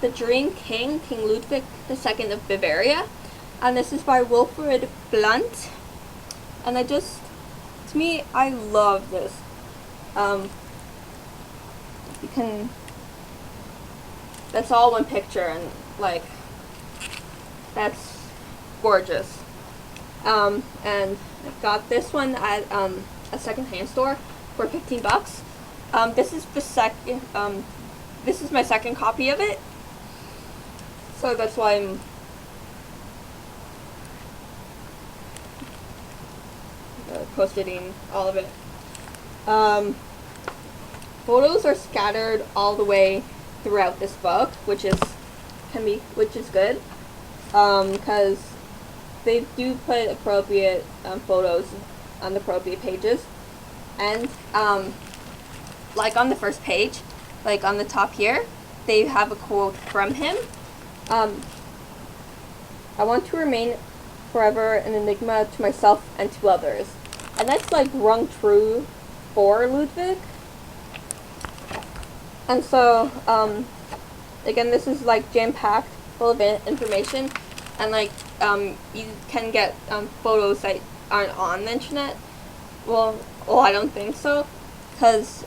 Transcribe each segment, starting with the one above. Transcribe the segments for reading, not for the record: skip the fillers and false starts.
The Dream King, King Ludwig II of Bavaria. And this is by Wilfred Blunt. And to me, I love this. You can, that's all one picture, and like, that's gorgeous. And I got this one at a secondhand store for $15. This is this is my second copy of it, so that's why I'm posting all of it. Photos are scattered all the way throughout this book, which is good, because they do put appropriate photos on the appropriate pages, and like on the first page, like on the top here, they have a quote from him. I want to remain forever an enigma to myself and to others. And that's like rung true for Ludwig. And so, again, this is like jam-packed, full of information, and like, you can get photos that aren't on the internet. Well, I don't think so, because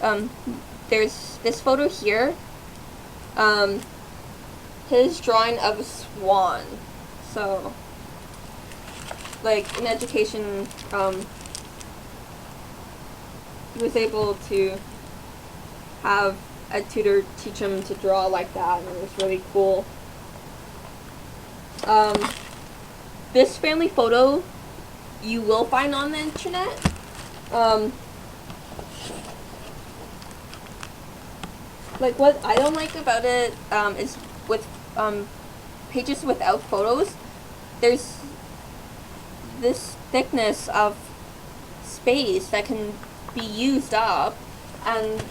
there's this photo here, his drawing of a swan. So, like, in education, he was able to have a tutor teach him to draw like that, and it was really cool. This family photo you will find on the internet. Like, what I don't like about it is with pages without photos, there's this thickness of space that can be used up, and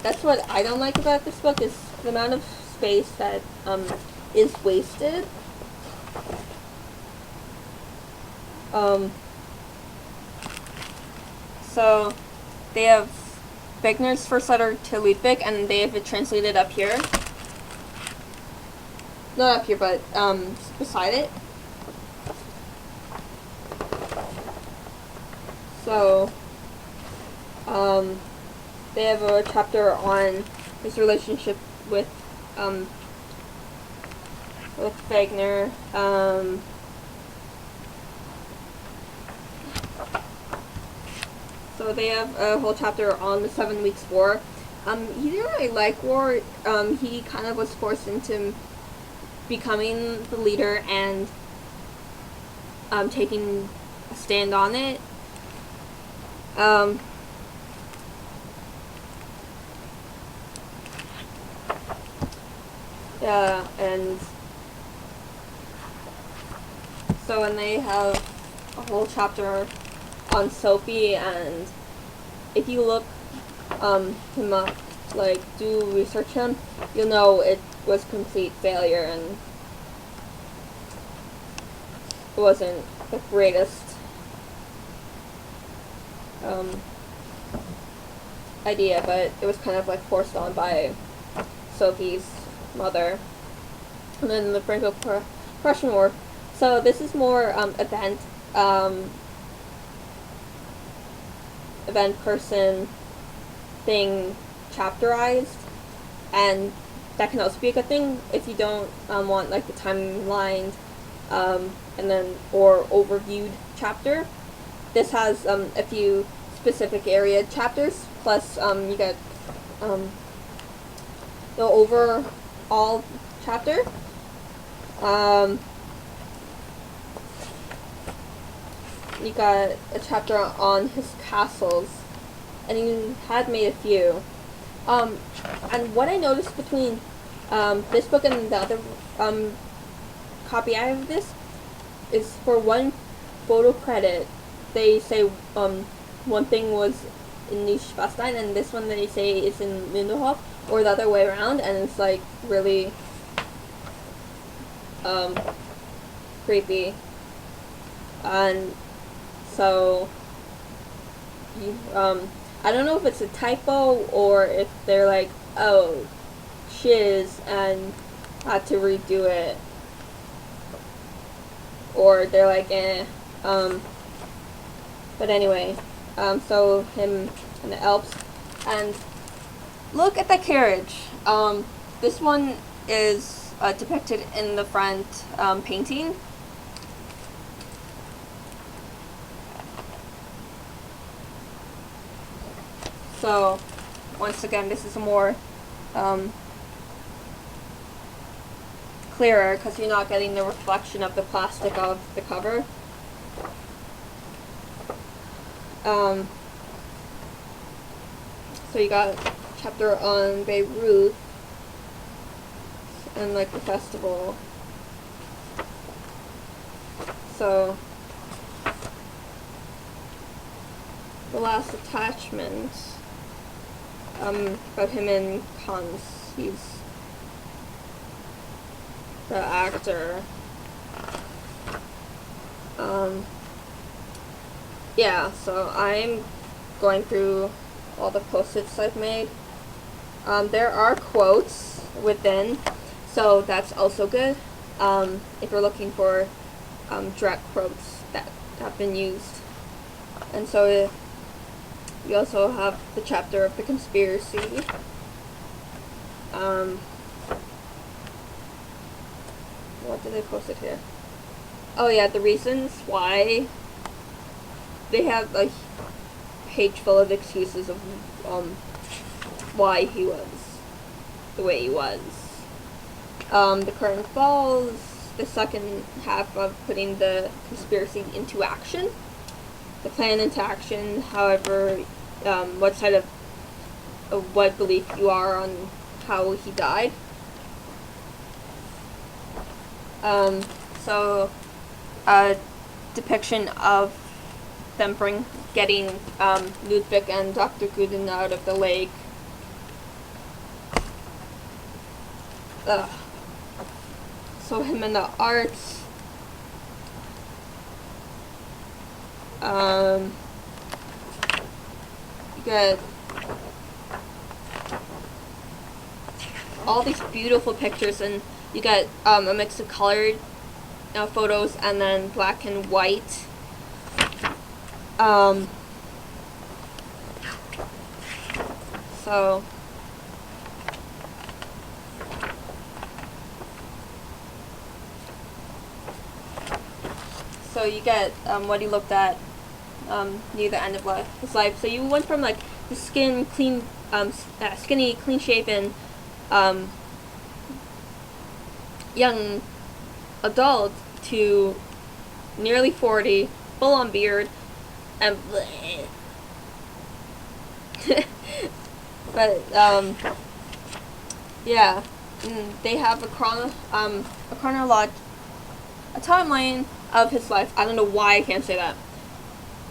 that's what I don't like about this book, is the amount of space that is wasted. So they have Wegner's first letter to Ludwig, and they have it translated up here. Not up here, but beside it. So they have a chapter on his relationship with Wagner. So they have a whole chapter on the 7 Weeks War. He didn't really like war. He kind of was forced into becoming the leader and taking a stand on it. Yeah, and so, and they have a whole chapter on Sophie, and if you look him up, like, do research him, you'll know it was complete failure, and it wasn't the greatest idea, but it was kind of like forced on by Sophie's mother. And then the Franco-Prussian War. So this is more event person thing chapterized, and that can also be a good thing if you don't want like the timeline and then or overviewed chapter. This has a few specific area chapters, plus you get the overall chapter. You got a chapter on his castles, and he had made a few. And what I noticed between this book and the other copy I have of this is, for one photo credit, they say one thing was in Neuschwanstein, and this one they say is in Lindenhof, or the other way around, and it's like really creepy. And so I don't know if it's a typo or if they're like, oh, shiz, and had to redo it, or they're like, eh. But anyway, so him in the Alps, and look at the carriage. This one is depicted in the front painting. So, once again, this is a more clearer because you're not getting the reflection of the plastic of the cover. So you got a chapter on Beirut and like the festival. So the last attachment about him in Cannes. He's the actor. Yeah, so I'm going through all the post-its I've made. There are quotes within, so that's also good. If you're looking for direct quotes that have been used. And so we also have the chapter of the conspiracy. What did I post it here? Oh yeah, the reasons why. They have a page full of excuses of why he was the way he was. The curtain falls, the second half of putting the conspiracy into action. The plan into action, however, what side of what belief you are on how he died. So a depiction of them getting Ludwig and Dr. Guden out of the lake. So him in the arts. You get all these beautiful pictures, and you get a mix of colored photos and then black and white. So you get what he looked at near the end of his life. So you went from like the skinny, clean-shaven young adult to nearly 40, full-on beard, and but yeah, they have a timeline of his life. I don't know why I can't say that.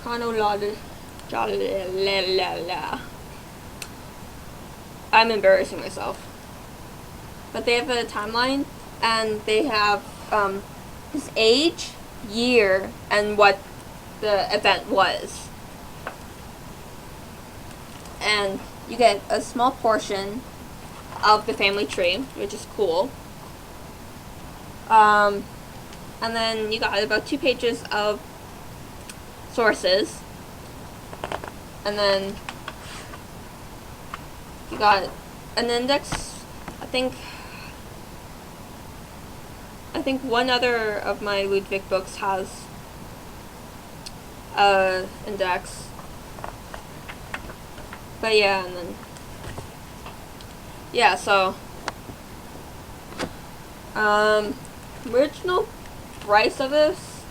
I'm embarrassing myself. But they have a timeline, and they have his age, year, and what the event was. And you get a small portion of the family tree, which is cool. And then you got about 2 pages of sources. And then you got an index. I think one other of my Ludwig books has an index. But yeah, and then yeah, so original price of this,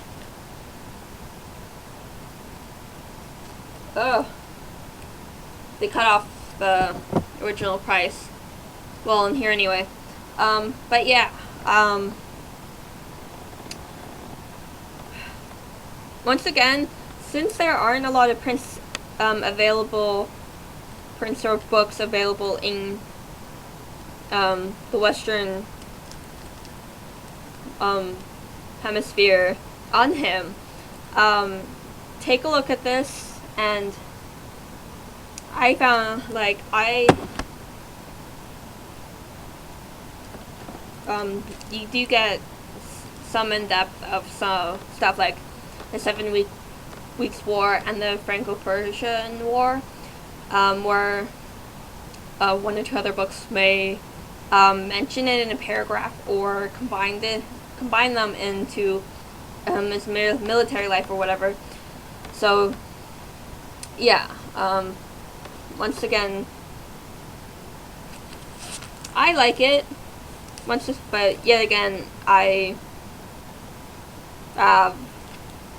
they cut off the original price, well, in here anyway. But yeah, once again, since there aren't a lot of prints or books available in the Western hemisphere on him, take a look at this, and I found, like, you do get some in depth of some stuff like the Weeks War and the Franco-Persian War, where one or two other books may mention it in a paragraph or combine them into his military life or whatever. So yeah, once again, I like it. But yet again, I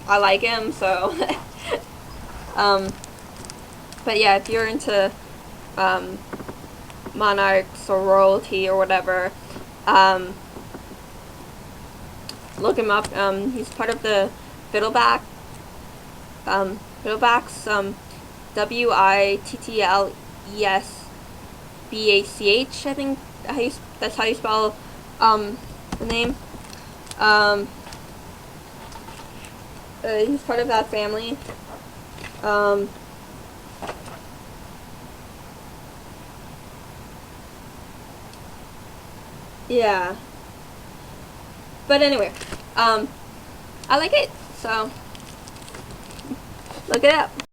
like him, so but yeah, if you're into monarchs or royalty or whatever, look him up. He's part of the Fiddlebacks, WITTLESBACH, I think that's how you spell the name. He's part of that family. Yeah. But anyway, I like it, so look it up.